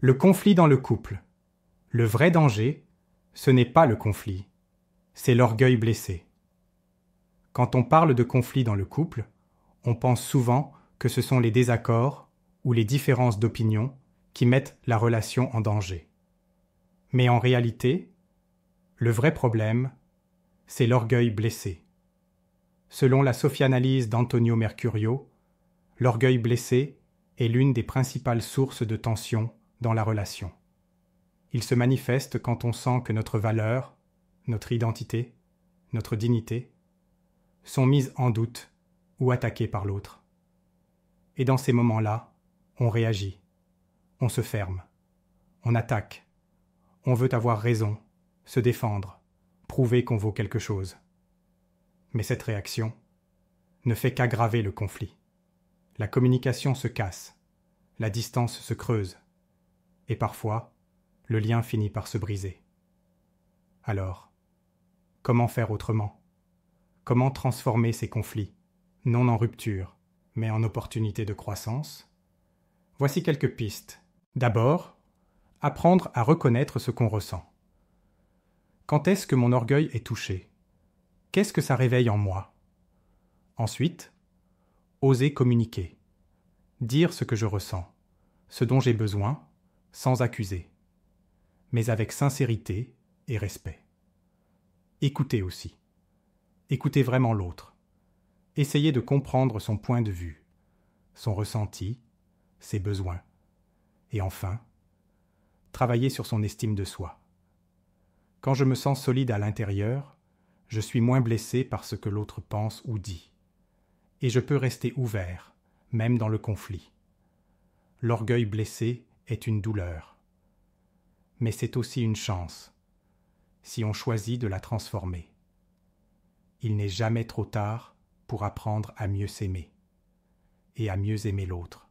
Le conflit dans le couple. Le vrai danger, ce n'est pas le conflit, c'est l'orgueil blessé. Quand on parle de conflit dans le couple, on pense souvent que ce sont les désaccords ou les différences d'opinion qui mettent la relation en danger. Mais en réalité, le vrai problème, c'est l'orgueil blessé. Selon la sophianalyse d'Antonio Mercurio, l'orgueil blessé est l'une des principales sources de tension dans la relation. Il se manifeste quand on sent que notre valeur, notre identité, notre dignité sont mises en doute ou attaquées par l'autre. Et dans ces moments-là, on réagit, on se ferme, on attaque, on veut avoir raison, se défendre, prouver qu'on vaut quelque chose. Mais cette réaction ne fait qu'aggraver le conflit. La communication se casse, la distance se creuse, et parfois, le lien finit par se briser. Alors, comment faire autrement ? Comment transformer ces conflits, non en rupture, mais en opportunité de croissance ? Voici quelques pistes. D'abord, apprendre à reconnaître ce qu'on ressent. Quand est-ce que mon orgueil est touché ? Qu'est-ce que ça réveille en moi ? Ensuite, oser communiquer. Dire ce que je ressens, ce dont j'ai besoin, sans accuser, mais avec sincérité et respect. Écouter aussi. Écouter vraiment l'autre. Essayer de comprendre son point de vue, son ressenti, ses besoins. Et enfin, travailler sur son estime de soi. Quand je me sens solide à l'intérieur, je suis moins blessé par ce que l'autre pense ou dit. Et je peux rester ouvert, même dans le conflit. L'orgueil blessé est une douleur. Mais c'est aussi une chance, si on choisit de la transformer. Il n'est jamais trop tard pour apprendre à mieux s'aimer et à mieux aimer l'autre.